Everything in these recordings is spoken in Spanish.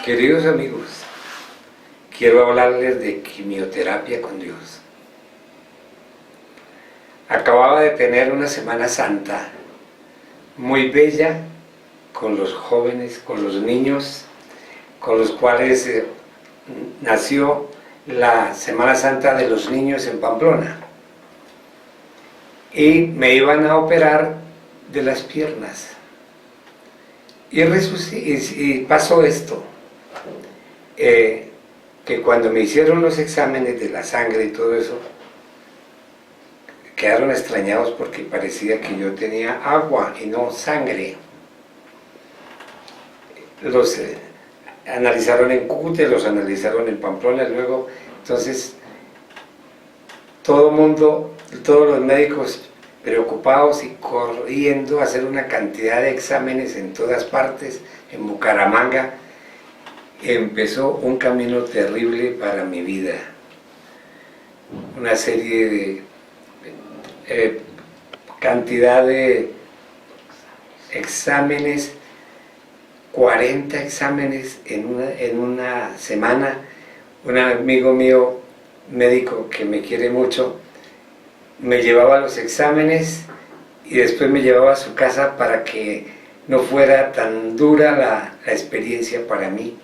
Queridos amigos, quiero hablarles de quimioterapia con Dios. Acababa de tener una Semana Santa muy bella con los jóvenes, con los niños, con los cuales nació la Semana Santa de los niños en Pamplona. Y me iban a operar de las piernas. Y pasó esto, que cuando me hicieron los exámenes de la sangre y todo eso, quedaron extrañados porque parecía que yo tenía agua y no sangre. Los analizaron en Cúcuta, los analizaron en Pamplona, luego, entonces, todo el mundo, todos los médicos preocupados y corriendo a hacer una cantidad de exámenes en todas partes, en Bucaramanga, empezó un camino terrible para mi vida. Una serie de cantidad de exámenes, 40 exámenes en una semana. Un amigo mío, médico que me quiere mucho, me llevaba a los exámenes y después me llevaba a su casa para que no fuera tan dura la experiencia para mí.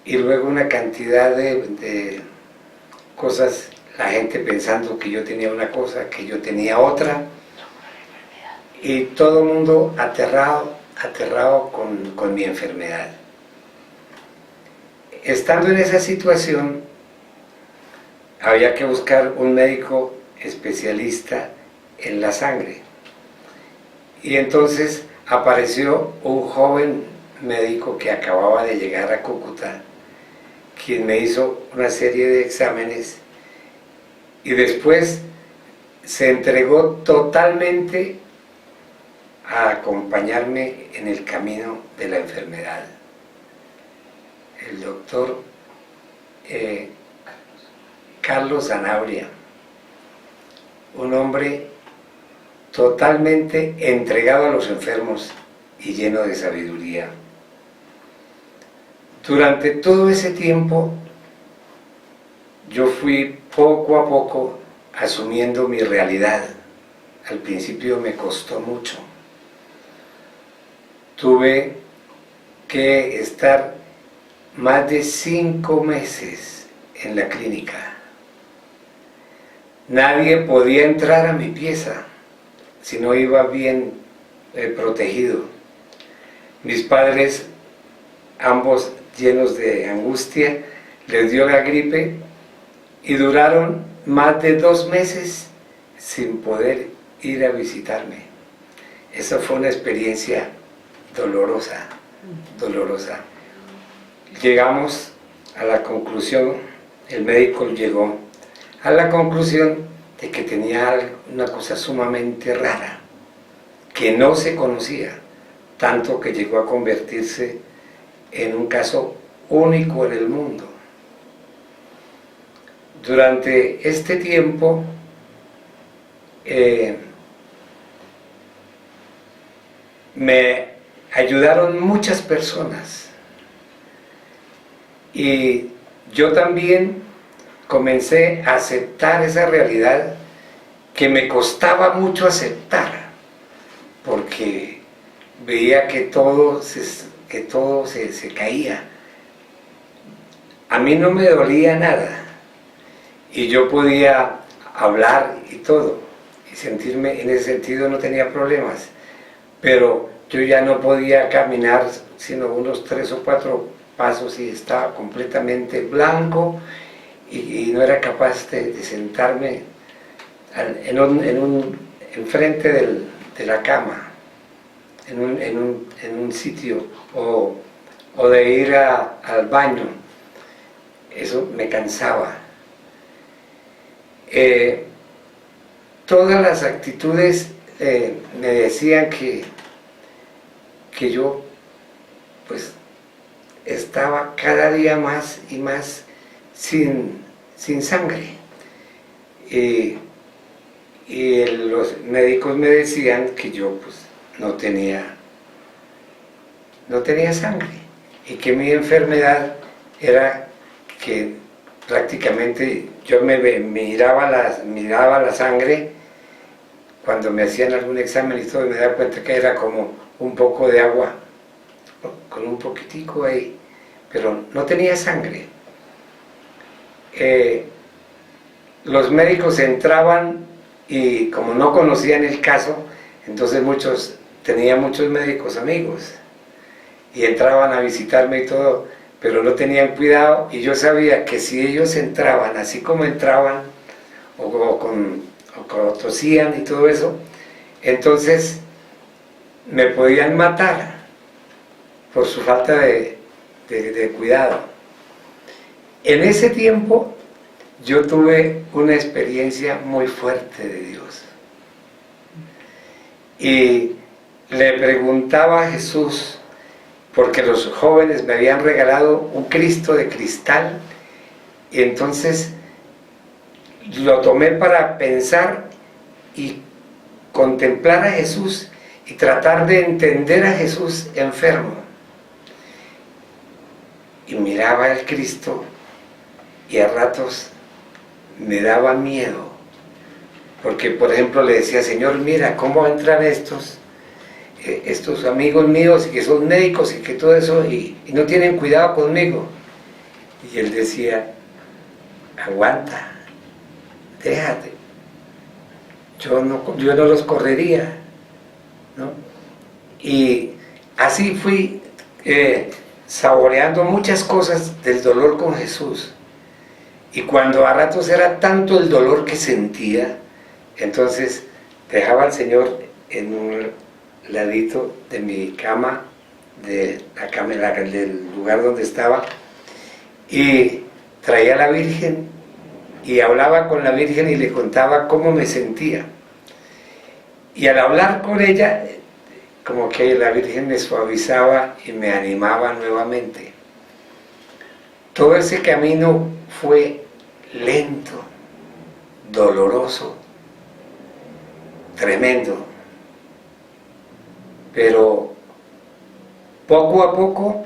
Y luego una cantidad de cosas, la gente pensando que yo tenía una cosa, que yo tenía otra, y todo el mundo aterrado con mi enfermedad. Estando en esa situación, había que buscar un médico especialista en la sangre. Y entonces apareció un joven médico que acababa de llegar a Cúcuta, quien me hizo una serie de exámenes y después se entregó totalmente a acompañarme en el camino de la enfermedad. El doctor Carlos Zanabria, un hombre totalmente entregado a los enfermos y lleno de sabiduría. Durante todo ese tiempo, yo fui poco a poco asumiendo mi realidad. Al principio me costó mucho. Tuve que estar más de 5 meses en la clínica. Nadie podía entrar a mi pieza si no iba bien protegido. Mis padres, ambos llenos de angustia, les dio la gripe y duraron más de 2 meses sin poder ir a visitarme. Esa fue una experiencia dolorosa, dolorosa. Llegamos a la conclusión, el médico llegó a la conclusión de que tenía una cosa sumamente rara, que no se conocía, tanto que llegó a convertirse en un caso único en el mundo. Durante este tiempo, me ayudaron muchas personas y yo también comencé a aceptar esa realidad que me costaba mucho aceptar, porque veía que todo se caía. A mí no me dolía nada y yo podía hablar y todo y sentirme, en ese sentido no tenía problemas, pero yo ya no podía caminar sino unos 3 o 4 pasos y estaba completamente blanco y no era capaz de sentarme enfrente de la cama, en un sitio, o de ir al baño. Eso me cansaba. Todas las actitudes me decían que yo pues estaba cada día más y más sin sangre. Y los médicos me decían que yo pues no tenía sangre. y que mi enfermedad era que prácticamente yo miraba la sangre cuando me hacían algún examen y todo, y me daba cuenta que era como un poco de agua, con un poquitico ahí, pero no tenía sangre. Los médicos entraban y como no conocían el caso, entonces tenía muchos médicos amigos y entraban a visitarme y todo, pero no tenían cuidado, y yo sabía que si ellos entraban así como entraban o tosían y todo eso, entonces me podían matar por su falta de cuidado. En ese tiempo yo tuve una experiencia muy fuerte de Dios y le preguntaba a Jesús, porque los jóvenes me habían regalado un Cristo de cristal, y entonces lo tomé para pensar y contemplar a Jesús y tratar de entender a Jesús enfermo. Y miraba al Cristo y a ratos me daba miedo, porque por ejemplo le decía, Señor, mira cómo entran estos amigos míos y que son médicos y que todo eso y no tienen cuidado conmigo. Y él decía, aguanta, déjate, yo no los correría, ¿no? Y así fui saboreando muchas cosas del dolor con Jesús, y cuando a ratos era tanto el dolor que sentía, entonces dejaba al Señor en un ladito de mi cama, del lugar donde estaba, y traía a la Virgen y hablaba con la Virgen y le contaba cómo me sentía, y al hablar con ella como que la Virgen me suavizaba y me animaba nuevamente. Todo ese camino fue lento, doloroso, tremendo, pero poco a poco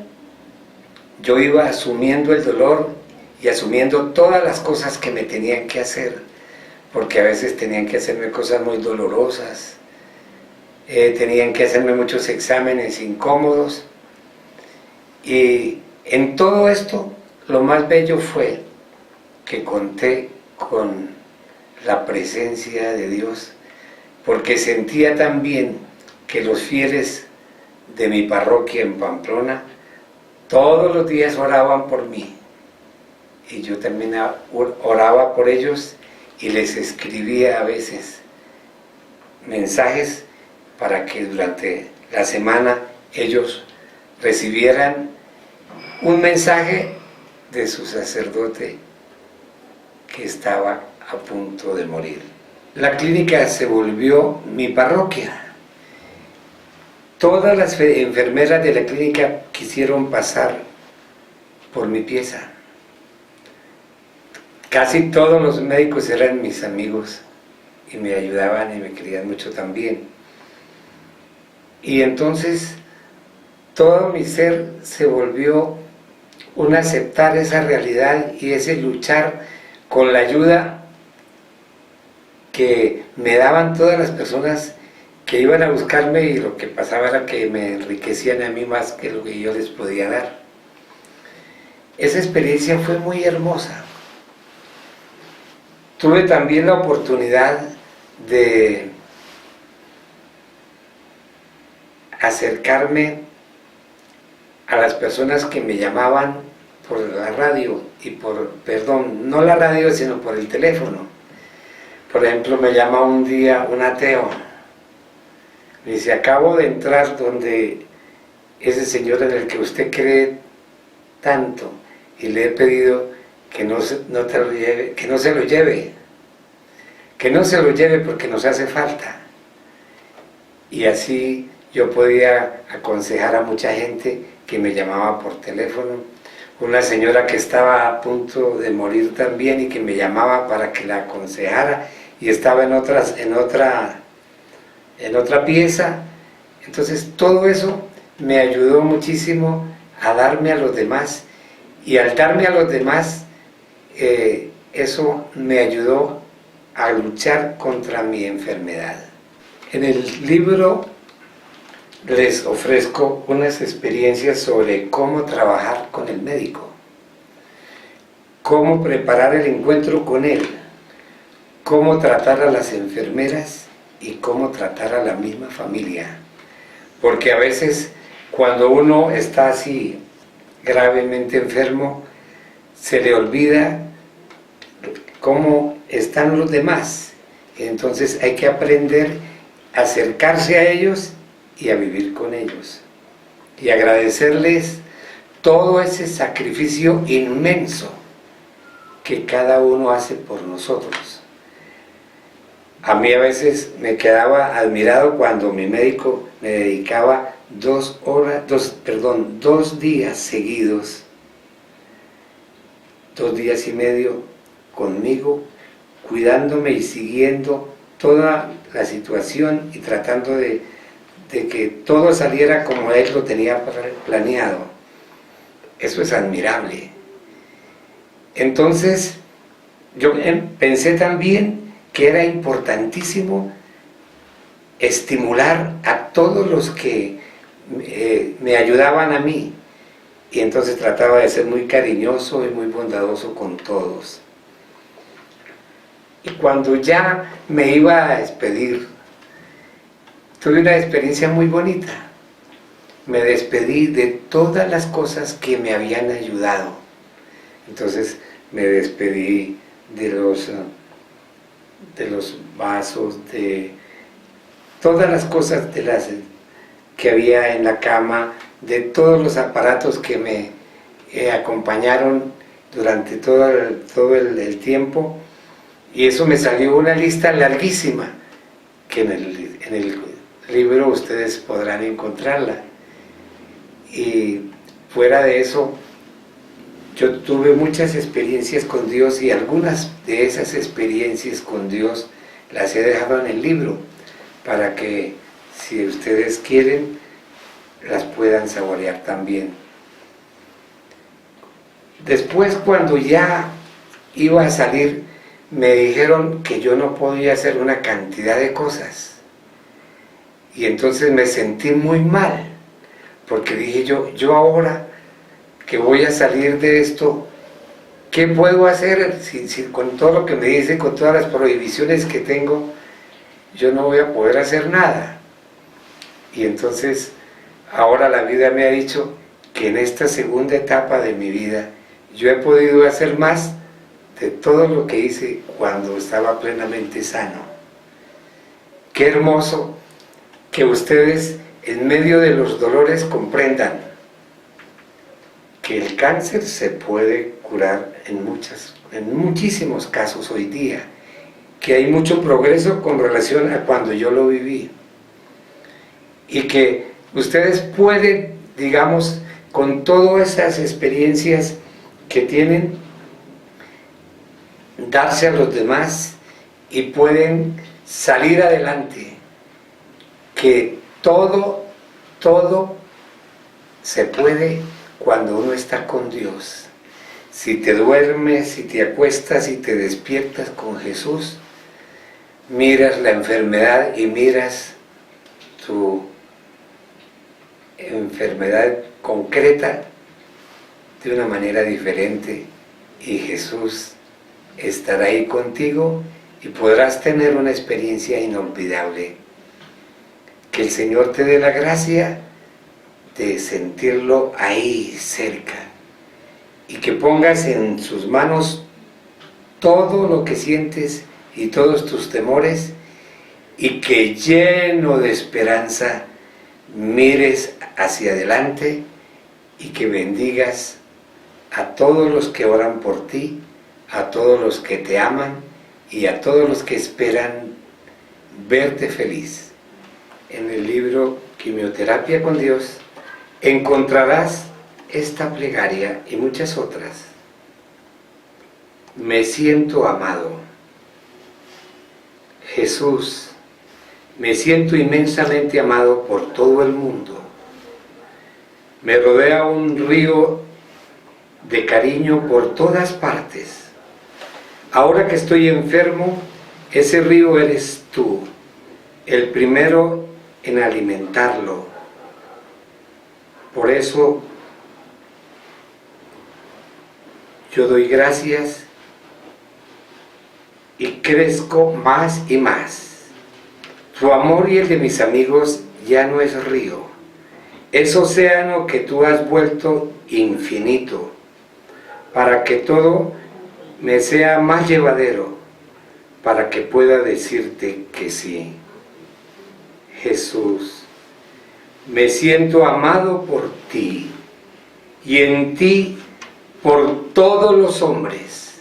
yo iba asumiendo el dolor y asumiendo todas las cosas que me tenían que hacer, porque a veces tenían que hacerme cosas muy dolorosas, tenían que hacerme muchos exámenes incómodos, y en todo esto lo más bello fue que conté con la presencia de Dios, porque sentía también que los fieles de mi parroquia en Pamplona todos los días oraban por mí, y yo también oraba por ellos y les escribía a veces mensajes para que durante la semana ellos recibieran un mensaje de su sacerdote que estaba a punto de morir. La clínica se volvió mi parroquia. Todas las enfermeras de la clínica quisieron pasar por mi pieza. Casi todos los médicos eran mis amigos y me ayudaban y me querían mucho también. Y entonces todo mi ser se volvió un aceptar esa realidad y ese luchar con la ayuda que me daban todas las personas que iban a buscarme, y lo que pasaba era que me enriquecían a mí más que lo que yo les podía dar. Esa experiencia fue muy hermosa. Tuve también la oportunidad de acercarme a las personas que me llamaban por la radio no la radio, sino por el teléfono. Por ejemplo, me llama un día un ateo, me dice, acabo de entrar donde ese señor en el que usted cree tanto, y le he pedido que no se lo lleve porque nos hace falta. Y así yo podía aconsejar a mucha gente que me llamaba por teléfono. Una señora que estaba a punto de morir también y que me llamaba para que la aconsejara, y estaba en otra pieza. Entonces todo eso me ayudó muchísimo a darme a los demás, y al darme a los demás, eso me ayudó a luchar contra mi enfermedad. En el libro les ofrezco unas experiencias sobre cómo trabajar con el médico, cómo preparar el encuentro con él, cómo tratar a las enfermeras y cómo tratar a la misma familia. Porque a veces cuando uno está así gravemente enfermo, se le olvida cómo están los demás. Entonces hay que aprender a acercarse a ellos y a vivir con ellos. Y agradecerles todo ese sacrificio inmenso que cada uno hace por nosotros. A mí a veces me quedaba admirado cuando mi médico me dedicaba 2 días seguidos, 2 días y medio conmigo, cuidándome y siguiendo toda la situación y tratando de que todo saliera como él lo tenía planeado. Eso es admirable. Entonces, yo pensé también que era importantísimo estimular a todos los que me ayudaban a mí, y entonces trataba de ser muy cariñoso y muy bondadoso con todos. Y cuando ya me iba a despedir, tuve una experiencia muy bonita. Me despedí de todas las cosas que me habían ayudado. Entonces me despedí de los vasos, de todas las cosas que había en la cama, de todos los aparatos que me acompañaron durante todo el tiempo, y eso me salió una lista larguísima, que en el libro ustedes podrán encontrarla. Y fuera de eso, yo tuve muchas experiencias con Dios, y algunas de esas experiencias con Dios las he dejado en el libro, para que si ustedes quieren, las puedan saborear también. Después, cuando ya iba a salir, me dijeron que yo no podía hacer una cantidad de cosas. Y entonces me sentí muy mal, porque dije yo ahora que voy a salir de esto, ¿qué puedo hacer? Si con todo lo que me dice, con todas las prohibiciones que tengo, yo no voy a poder hacer nada. Y entonces ahora la vida me ha dicho que en esta segunda etapa de mi vida yo he podido hacer más de todo lo que hice cuando estaba plenamente sano. Qué hermoso que ustedes en medio de los dolores comprendan que el cáncer se puede curar en muchísimos casos hoy día, que hay mucho progreso con relación a cuando yo lo viví, y que ustedes pueden, digamos, con todas esas experiencias que tienen, darse a los demás y pueden salir adelante, que todo se puede cuando uno está con Dios. Si te duermes, si te acuestas y te despiertas con Jesús, miras la enfermedad y miras tu enfermedad concreta de una manera diferente, y Jesús estará ahí contigo y podrás tener una experiencia inolvidable. Que el Señor te dé la gracia de sentirlo ahí cerca, y que pongas en sus manos todo lo que sientes y todos tus temores, y que lleno de esperanza mires hacia adelante, y que bendigas a todos los que oran por ti, a todos los que te aman y a todos los que esperan verte feliz. En el libro Quimioterapia con Dios encontrarás esta plegaria y muchas otras. Me siento amado. Jesús, me siento inmensamente amado por todo el mundo. Me rodea un río de cariño por todas partes. Ahora que estoy enfermo, ese río eres tú, el primero en alimentarlo. Por eso yo doy gracias y crezco más y más. Tu amor y el de mis amigos ya no es río, es océano que tú has vuelto infinito, para que todo me sea más llevadero, para que pueda decirte que sí. Jesús, me siento amado por ti y en ti por todos los hombres.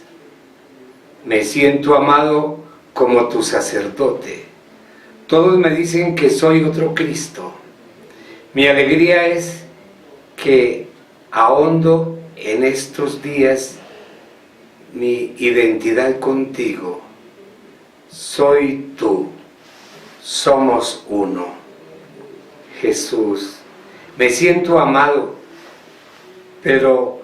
Me siento amado como tu sacerdote. Todos me dicen que soy otro Cristo. Mi alegría es que ahondo en estos días mi identidad contigo. Soy tú. Somos uno. Jesús, me siento amado, pero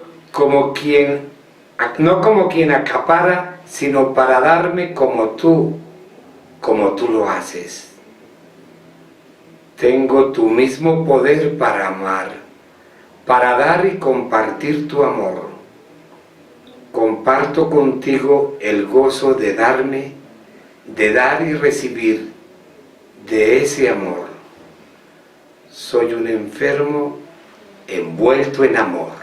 no como quien acapara, sino para darme como tú lo haces. Tengo tu mismo poder para amar, para dar y compartir tu amor. Comparto contigo el gozo de darme, de dar y recibir de ese amor. Soy un enfermo envuelto en amor.